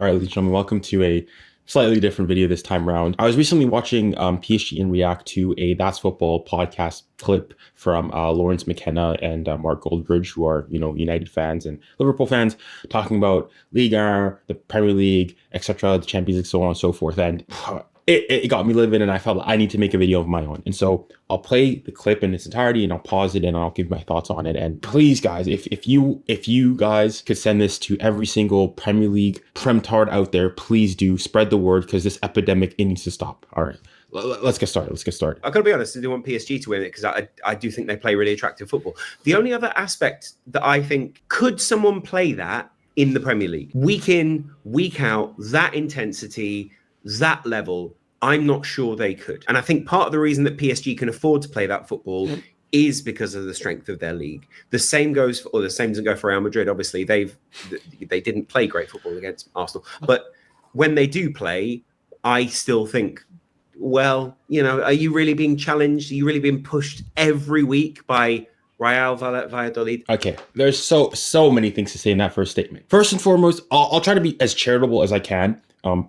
All right, ladies and gentlemen, welcome to a slightly different video this time around. I was recently watching PSG and react to a That's Football podcast clip from Lawrence McKenna and Mark Goldbridge, who are, United fans and Liverpool fans, talking about Ligue 1, the Premier League, etc., the Champions League, so on and so forth. And it got me living, and I felt like I need to make a video of my own. And so I'll play the clip in its entirety, and I'll pause it, and I'll give my thoughts on it. And please, guys, if you guys could send this to every single Premier League prem-tard out there, please do spread the word, because this epidemic, it needs to stop. All right, let's get started. I've got to be honest, I do want PSG to win it because I do think they play really attractive football. The only other aspect that I think, could someone play that in the Premier League? Week in, week out, that intensity, that level, I'm not sure they could. And I think part of the reason that PSG can afford to play that football is because of the strength of their league. The same doesn't go for Real Madrid. Obviously, they didn't play great football against Arsenal. But when they do play, I still think, well, are you really being challenged? Are you really being pushed every week by 𝙎𝙊𝘾𝐼𝙎𝙾𝙬𝙤? Okay, there's so many things to say in that first statement. First and foremost, I'll try to be as charitable as I can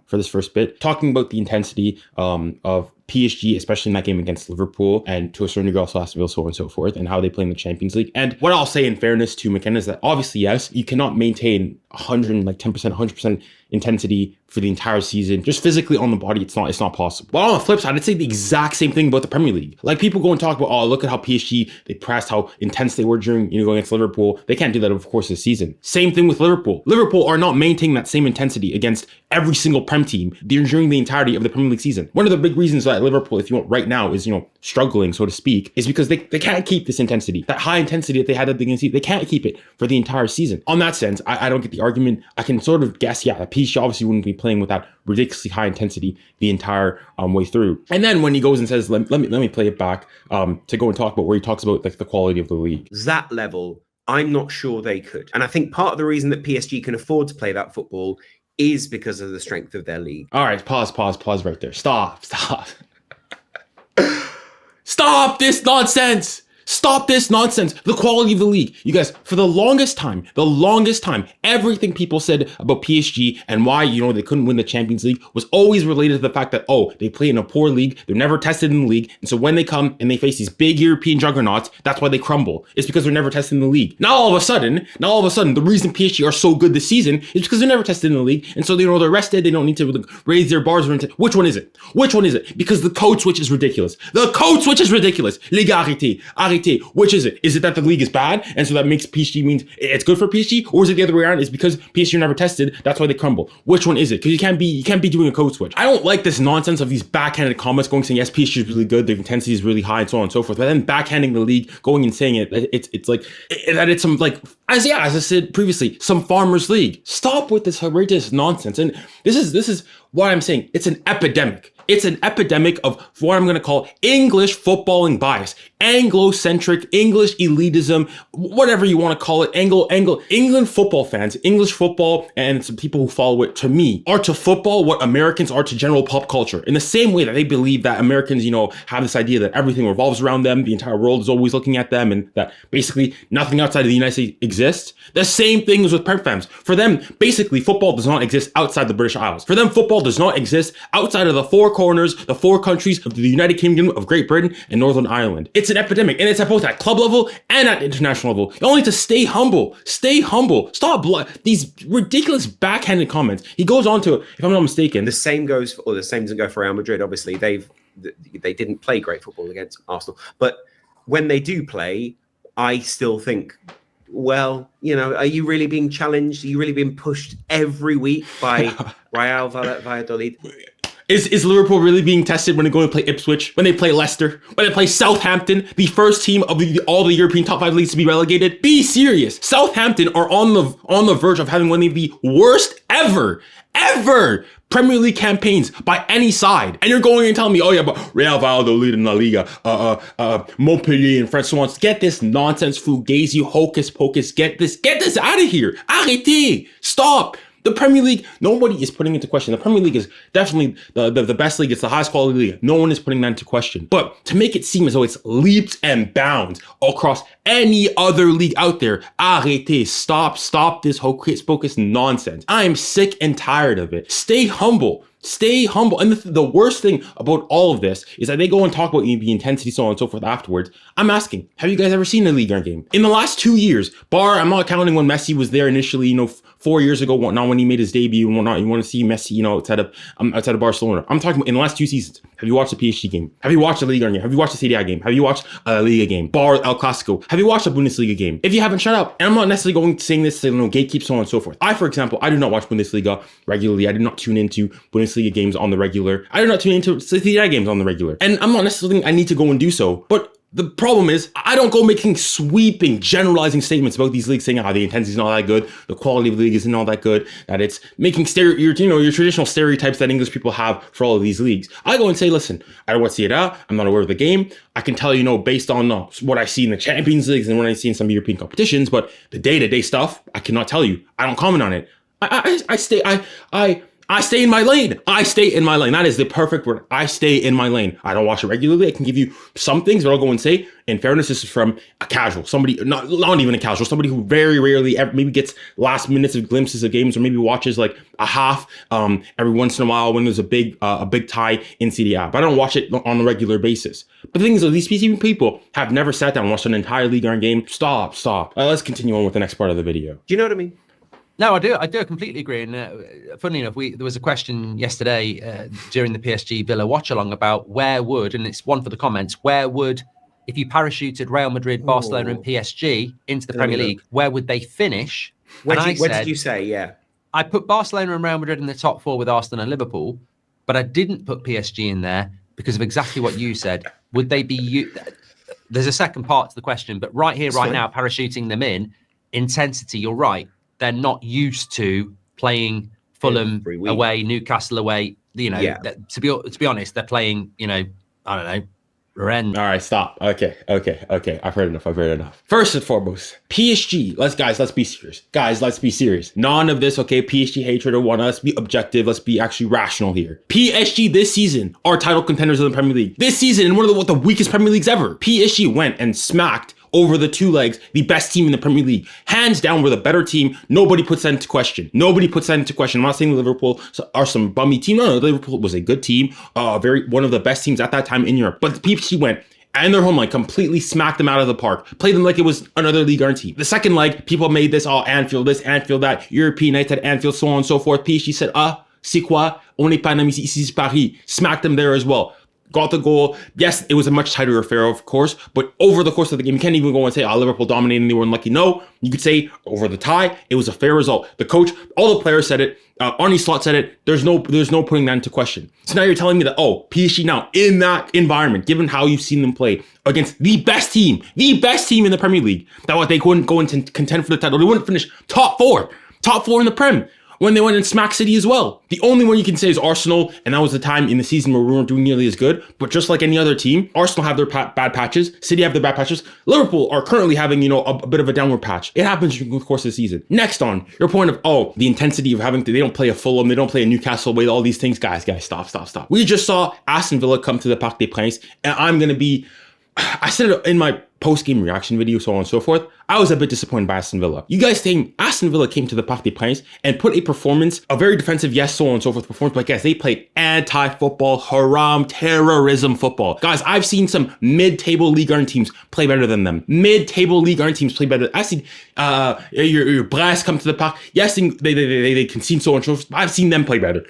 for this first bit, talking about the intensity of PSG, especially in that game against Liverpool, and to a certain degree also Aston Villa, so on and so forth, and how they play in the Champions League. And what I'll say in fairness to McKenna is that obviously, yes, you cannot maintain 110%, 100% intensity for the entire season. Just physically on the body, it's not possible. But on the flip side, I'd say the exact same thing about the Premier League. Like, people go and talk about, oh, look at how PSG, they pressed, how intense they were during, going against Liverpool. They can't do that, of course, this season. Same thing with Liverpool. Liverpool are not maintaining that same intensity against every single Prem team during the entirety of the Premier League season. One of the big reasons that Liverpool, if you want, right now is, struggling, so to speak, is because they can't keep this intensity. That high intensity that they had at the beginning of the season, they can't keep it for the entire season. On that sense, I don't get the argument. I can sort of guess, yeah, that PSG obviously wouldn't be playing with that ridiculously high intensity the entire way through. And then when he goes and says, let me play it back to go and talk about where he talks about, like, the quality of the league. That level, I'm not sure they could. And I think part of the reason that PSG can afford to play that football is because of the strength of their league. All right, pause right there. Stop. Stop this nonsense. Stop this nonsense. The quality of the league. You guys, for the longest time, everything people said about PSG and why, they couldn't win the Champions League was always related to the fact that, oh, they play in a poor league. They're never tested in the league. And so when they come and they face these big European juggernauts, that's why they crumble. It's because they're never tested in the league. Now, all of a sudden, the reason PSG are so good this season is because they're never tested in the league. And so, they're rested. They don't need to raise their bars. Which one is it? Because the code switch is ridiculous. Les gars, arrêtez. Which is it? Is it that the league is bad, and so that makes PSG means it's good for PSG, or is it the other way around? Is because PSG are never tested, that's why they crumble? Which one is it? Because you can't be doing a code switch. I don't like this nonsense of these backhanded comments going saying yes, PSG is really good, the intensity is really high, and so on and so forth. But then backhanding the league, going and saying it's like that it's some, like, as I said previously, some farmers league. Stop with this horrendous nonsense. And this is what I'm saying. It's an epidemic. It's an epidemic of what I'm going to call English footballing bias, Anglo-centric, English elitism, whatever you want to call it. England football fans, English football, and some people who follow it, to me, are to football what Americans are to general pop culture. In the same way that they believe that Americans, have this idea that everything revolves around them, the entire world is always looking at them, and that basically nothing outside of the United States exists. The same thing is with Prem fans. For them, basically, football does not exist outside the British Isles. For them, football does not exist outside of the four corners, the four countries of the United Kingdom of Great Britain and Northern Ireland. It's an epidemic, and it's at both at club level and at international level. You only need to stay humble. Stop these ridiculous backhanded comments. He goes on to, if I'm not mistaken, the same doesn't go for Real Madrid. Obviously, they didn't play great football against Arsenal, but when they do play, I still think, well, are you really being challenged? Are you really being pushed every week by 𝙎𝙊𝘾𝐼𝙎𝙾𝙬𝙤? Is Liverpool really being tested when they go and play Ipswich, when they play Leicester, when they play Southampton, the first team of all the European top 5 leagues to be relegated? Be serious. Southampton are on the verge of having one of the worst ever Premier League campaigns by any side. And you're going and telling me, oh yeah, but Real Valladolid in La Liga, Montpellier in France, so on. Get this nonsense, fugazi, hocus pocus, get this out of here. Arrêtez. Stop. The Premier League, nobody is putting into question. The Premier League is definitely the best league. It's the highest quality league. No one is putting that into question. But to make it seem as though it's leaps and bounds across any other league out there, arrêtez, stop this hocus pocus nonsense. I am sick and tired of it. Stay humble. Stay humble. And the worst thing about all of this is that they go and talk about the intensity, so on and so forth afterwards. I'm asking, have you guys ever seen a Ligue 1 game? In the last 2 years, I'm not counting when Messi was there initially, 4 years ago, whatnot, when he made his debut and whatnot. You want to see Messi, outside of Barcelona. I'm talking about in the last 2 seasons. Have you watched the PSG game? Have you watched the Ligue 1 game? Have you watched the Serie A game? Have you watched a Liga game? Bar El Clasico. Have you watched a Bundesliga game? If you haven't, shut up. And I'm not necessarily going to saying this to gatekeep, so on and so forth. For example, I do not watch Bundesliga regularly. I do not tune into Bundesliga games on the regular. I do not tune into Serie A games on the regular. And I'm not necessarily I need to go and do so, but the problem is, I don't go making sweeping, generalizing statements about these leagues saying how the intensity is not that good, the quality of the league isn't all that good, that it's making your traditional stereotypes that English people have for all of these leagues. I go and say, listen, I don't watch Serie A, I'm not aware of the game. I can tell you, based on what I see in the Champions Leagues and what I see in some European competitions, but the day-to-day stuff, I cannot tell you. I don't comment on it. I stay in my lane. I stay in my lane. That is the perfect word. I stay in my lane. I don't watch it regularly. I can give you some things, but I'll go and say, in fairness, this is from a casual, somebody, not even a casual, somebody who very rarely ever maybe gets last minutes of glimpses of games, or maybe watches like a half every once in a while when there's a big tie in Serie A. But I don't watch it on a regular basis. But the thing is, these people have never sat down and watched an entire Ligue 1 game. Stop. Let's continue on with the next part of the video. Do you know what I mean? No, I do. I completely agree. And funnily enough, there was a question yesterday during the PSG Villa watch along about and it's one for the comments, if you parachuted Real Madrid, Barcelona and PSG into the Premier League, where would they finish? Where did you say? Yeah. I put Barcelona and Real Madrid in the top 4 with Arsenal and Liverpool, but I didn't put PSG in there because of exactly what you said. Would they be There's a second part to the question, but right here, right now, parachuting them in, intensity, you're right. They're not used to playing Fulham away, Newcastle away. To be honest, they're playing, I don't know, Rennes. All right, stop. Okay. I've heard enough. First and foremost, PSG. Let's be serious. Guys, let's be serious. None of this, okay, PSG hatred or whatnot. Let's be objective. Let's be actually rational here. PSG this season are title contenders of the Premier League. This season, in one of the weakest Premier Leagues ever, PSG went and smacked over the 2 legs, the best team in the Premier League. Hands down, we're the better team. Nobody puts that into question. I'm not saying Liverpool are some bummy team. No, Liverpool was a good team, one of the best teams at that time in Europe. But the PSG went and their home line completely smacked them out of the park. Played them like it was another Ligue 1 team. The second leg, people made this all Anfield this, Anfield that, European nights at Anfield, so on and so forth. PSG said, c'est quoi? On n'est pas en ici, c'est Paris. Smacked them there as well. Got the goal. Yes, it was a much tighter affair, of course, but over the course of the game, you can't even go and say, Liverpool dominated and they were unlucky. No, you could say over the tie, it was a fair result. The coach, all the players said it. Arne Slot said it. There's no putting that into question. So now you're telling me that, PSG now in that environment, given how you've seen them play against the best team in the Premier League, that they couldn't go into contend for the title. They wouldn't finish top four in the Prem. When they went and smacked City as well. The only one you can say is Arsenal, and that was the time in the season where we weren't doing nearly as good. But just like any other team, Arsenal have their bad patches, City have their bad patches. Liverpool are currently having, a bit of a downward patch. It happens during the course of the season. Next on, your point of, the intensity of having to, they don't play a Fulham, they don't play a Newcastle away, all these things. Guys, stop. We just saw Aston Villa come to the Parc des Princes, and I said it in my post-game reaction video, so on and so forth. I was a bit disappointed by Aston Villa. You guys think Aston Villa came to the Parc des Princes and put a performance, a very defensive, yes, so on and so forth performance, but guys, they played anti-football, haram, terrorism football. Guys, I've seen some mid-table Ligue 1 teams play better than them. Mid-table Ligue 1 teams play better. I've seen your Brest come to the Parc. Yes, they concede so on and so forth. I've seen them play better.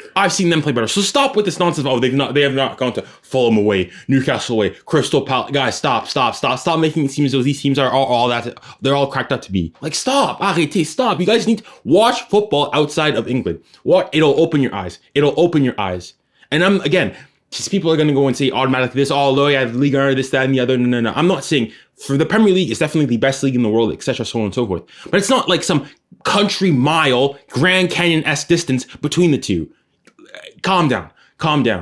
So stop with this nonsense. They have not gone to Fulham away, Newcastle away, Crystal Palace. Guys, stop making it seem as though these teams are all that. They're all cracked up to be. Stop. Arrêtez, stop. You guys need to watch football outside of England. It'll open your eyes. And people are going to go and say automatically this, Ligue 1, this, that, and the other. No. I'm not saying for the Premier League, it's definitely the best league in the world, etc., so on and so forth. But it's not like some country mile, Grand Canyon-esque distance between the two. Calm down.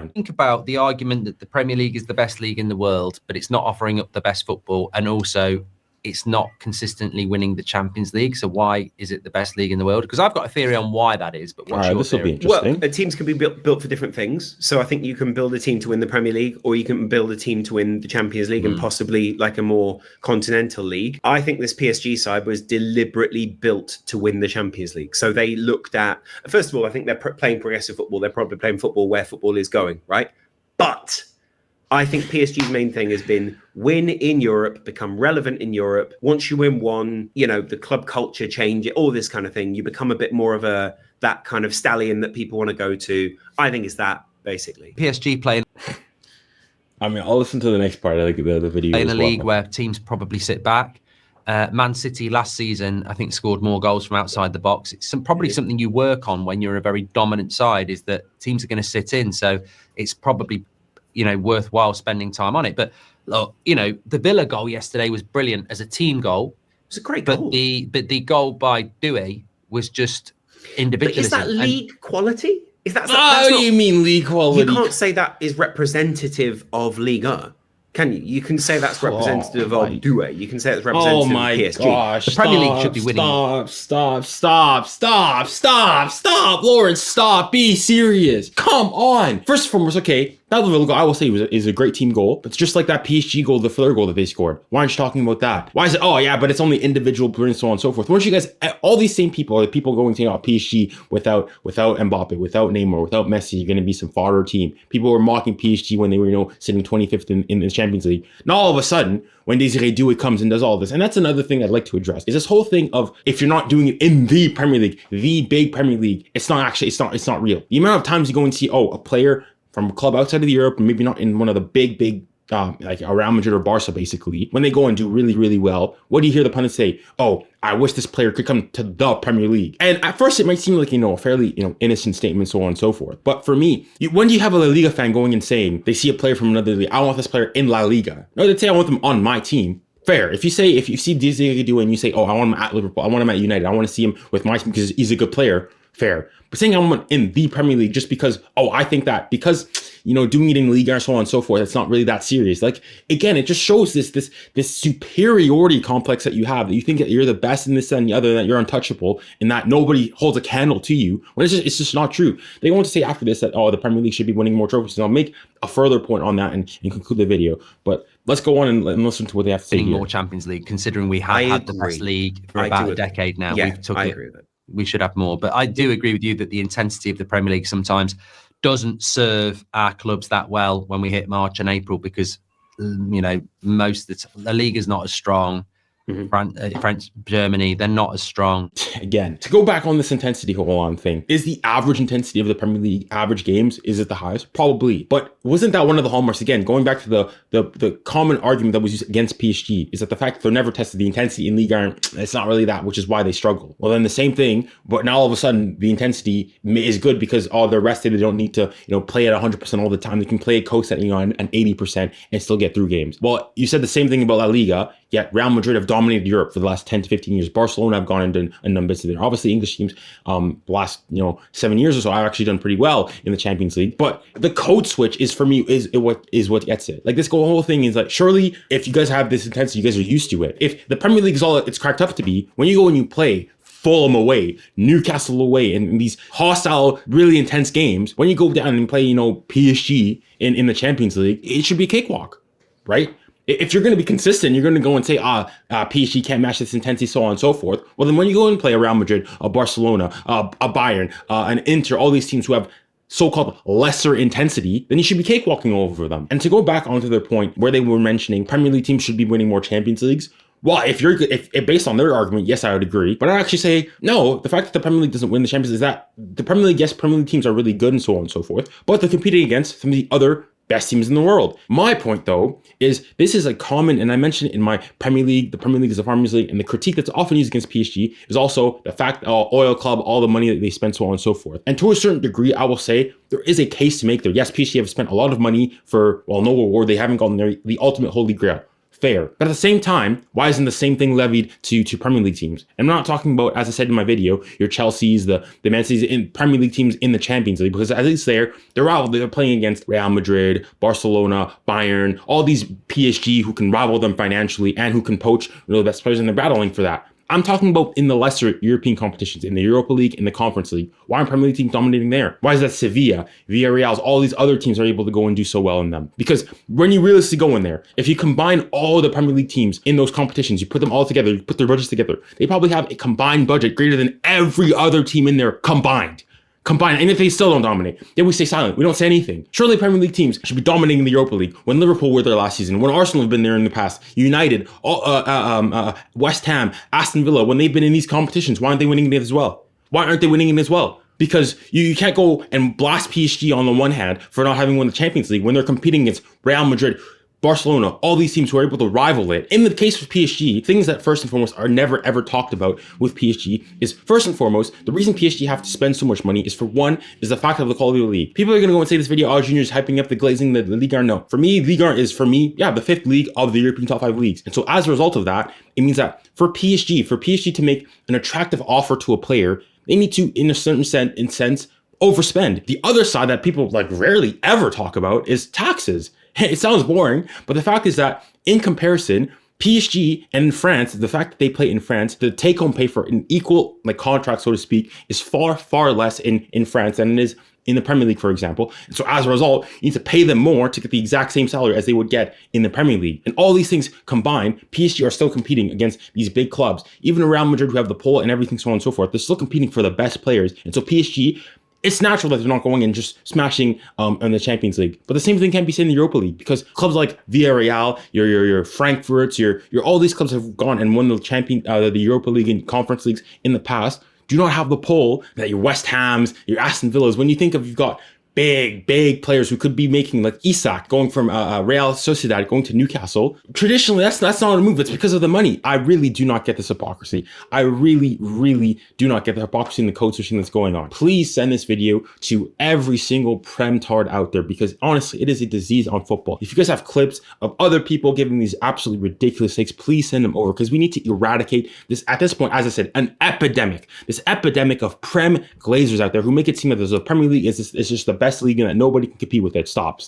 Think about the argument that the Premier League is the best league in the world, but it's not offering up the best football, and also it's not consistently winning the Champions League. So why is it the best league in the world? Because I've got a theory on why that is, but what's your this will be theory? interesting. Well, teams can be built for different things. So I think you can build a team to win the Premier League, or you can build a team to win the Champions League and possibly like a more continental league. I think this PSG side was deliberately built to win the Champions League. So they looked at, first of all, I think they're playing progressive football. They're probably playing football where football is going, right? But I think PSG's main thing has been win in Europe, become relevant in Europe. Once you win one, you know, the club culture change, all this kind of thing. You become a bit more of that kind of stallion that people want to go to. I think it's that, basically. PSG playing I mean, I'll listen to the next part of the video. in a league where teams probably sit back. Man City last season, I think, scored more goals from outside the box. It's probably something you work on when you're a very dominant side, is that teams are going to sit in. So it's probably, you know, worthwhile spending time on it. But look, you know, the Villa goal yesterday was brilliant as a team goal. It was a great goal. But the goal by 𝙀𝙬 was just individualism. But is that league quality? Is that? What do you mean league quality? You can't say that is representative of Liga. Can you? You can say that's representative of 𝙀𝙬. You can say it's representative of PSG. Gosh, the Premier League should be winning. Stop, Lawrence, stop. Be serious. Come on. First and foremost, okay, that Villa goal, I will say, is a great team goal. But it's just like that PSG goal, the third goal that they scored. Why aren't you talking about that? Why is it, oh yeah, but it's only individual and so on and so forth. Weren't you guys, all these same people, are the people going to, you know, PSG without Mbappe, without Neymar, without Messi, you're going to be some fodder team. People were mocking PSG when they were, you know, sitting 25th in the Champions League. Now all of a sudden, when 𝙬𝙬 𝙀𝙬 comes and does all this, and that's another thing I'd like to address, is this whole thing of, if you're not doing it in the Premier League, the big Premier League, it's not real. The amount of times you go and see, a player from a club outside of Europe, maybe not in one of the big, like a Real Madrid or Barca, basically, when they go and do really, really well, what do you hear the pundits say? Oh, I wish this player could come to the Premier League. And at first it might seem like, you know, a fairly, you know, innocent statement, so on and so forth. But for me, when do you have a La Liga fan going and saying they see a player from another league, I want this player in La Liga? No, they'd say I want them on my team. Fair. If you see 𝙬𝙬 and you say, oh, I want him at Liverpool, I want him at United, I want to see him with my team because he's a good player, fair. But saying I want him in the Premier League just because, I think that because, you know, doing it in Liga and so on and so forth, it's not really that serious. Like, again, it just shows this superiority complex that you have, that you think that you're the best in this and the other, that you're untouchable, and that nobody holds a candle to you, when it's just not true. They want to say after this that, the Premier League should be winning more trophies. And I'll make a further point on that and conclude the video. But let's go on and listen to what they have to say here. More Champions League, considering we have had the best league for about a decade now. Yeah, I agree with it. We should have more. But I do agree with you that the intensity of the Premier League sometimes doesn't serve our clubs that well when we hit March and April, because, you know, most of the league is not as strong. France, Germany, they're not as strong. Again, to go back on this intensity thing, is the average intensity of the Premier League average games, is it the highest? Probably. But wasn't that one of the hallmarks, again, going back to the common argument that was used against PSG, is that the fact that they're never tested the intensity in Liga, it's not really that, which is why they struggle. Well, then the same thing, but now all of a sudden the intensity is good because they're rested, they don't need to, you know, play at 100% all the time. They can play a coast at, you know, an 80% and still get through games. Well, you said the same thing about La Liga, yet Real Madrid have dominated Europe for the last 10 to 15 years. Barcelona have gone and done bits of it. Obviously, English teams, the last, 7 years or so, have actually done pretty well in the Champions League. But the code switch is, for me, is what gets it. Like, this whole thing is like, surely, if you guys have this intensity, you guys are used to it. If the Premier League is all it's cracked up to be, when you go and you play Fulham away, Newcastle away, and these hostile, really intense games, when you go down and play, PSG in the Champions League, it should be a cakewalk, right? If you're going to be consistent, you're going to go and say, PSG can't match this intensity, so on and so forth. Well, then when you go and play a Real Madrid, a Barcelona, a Bayern, an Inter, all these teams who have so-called lesser intensity, then you should be cakewalking over them. And to go back onto their point where they were mentioning Premier League teams should be winning more Champions Leagues, well, if based on their argument, yes, I would agree. But I'd actually say, no, the fact that the Premier League doesn't win the Champions League is that the Premier League, yes, Premier League teams are really good and so on and so forth, but they're competing against some of the other best teams in the world. My point, though, is this is a common, and I mentioned it in my Premier League, the Premier League is a Farmers League, and the critique that's often used against PSG is also the fact, oil club, all the money that they spend, so on and so forth. And to a certain degree, I will say there is a case to make there. Yes, PSG have spent a lot of money for, no reward. They haven't gotten the ultimate holy grail. fair. But at the same time, why isn't the same thing levied to Premier League teams? I'm not talking about, as I said in my video, your Chelsea's, the Man City's, in Premier League teams in the Champions League, because at least they're playing against Real Madrid, Barcelona, Bayern, all these PSG who can rival them financially and who can poach the best players, and they're battling for that. I'm talking about in the lesser European competitions, in the Europa League, in the Conference League. Why aren't Premier League teams dominating there? Why is that Sevilla, Villarreal, all these other teams are able to go and do so well in them? Because when you realistically go in there, if you combine all the Premier League teams in those competitions, you put them all together, you put their budgets together, they probably have a combined budget greater than every other team in there combined. And if they still don't dominate, then we stay silent. We don't say anything. Surely Premier League teams should be dominating the Europa League. When Liverpool were there last season, when Arsenal have been there in the past, United, West Ham, Aston Villa, when they've been in these competitions, why aren't they winning it as well? Because you can't go and blast PSG on the one hand for not having won the Champions League when they're competing against Real Madrid, Barcelona, all these teams who are able to rival it. In the case of PSG, things that first and foremost are never ever talked about with PSG is, first and foremost, the reason PSG have to spend so much money is, for one, is the fact of the quality of the league. People are going to go and say this video, oh, Junior's hyping up the glazing, the Ligue 1. No. For me, Ligue 1 is, the fifth league of the European top 5 leagues. And so as a result of that, it means that for PSG to make an attractive offer to a player, they need to, in a certain sense, overspend. The other side that people rarely ever talk about is taxes. It sounds boring, but the fact is that in comparison, PSG and in France, the fact that they play in France, the take-home pay for an equal contract, so to speak, is far, far less in France than it is in the Premier League, for example. And so as a result, you need to pay them more to get the exact same salary as they would get in the Premier League. And all these things combined, PSG are still competing against these big clubs. Even Real Madrid, who have the pull and everything, so on and so forth, they're still competing for the best players. And so PSG, it's natural that they're not going and just smashing in the Champions League. But the same thing can be said in the Europa League, because clubs like Villarreal, your Frankfurts, your all these clubs have gone and won the Europa League and Conference Leagues in the past, do not have the pull that your West Hams, your Aston Villas. When you think of, you've got big players who could be making, like Isak going from Real Sociedad going to Newcastle. Traditionally, that's not a move. It's because of the money. I really do not get this hypocrisy. I really do not get the hypocrisy and the code switching that's going on. Please send this video to every single Prem-tard out there, because honestly, it is a disease on football. If you guys have clips of other people giving these absolutely ridiculous takes, please send them over, because we need to eradicate this, at this point, as I said, an epidemic. This epidemic of Prem glazers out there who make it seem that there's a Premier League is just the best league and that nobody can compete with it. Stop.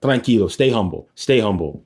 Tranquilo. Stay humble.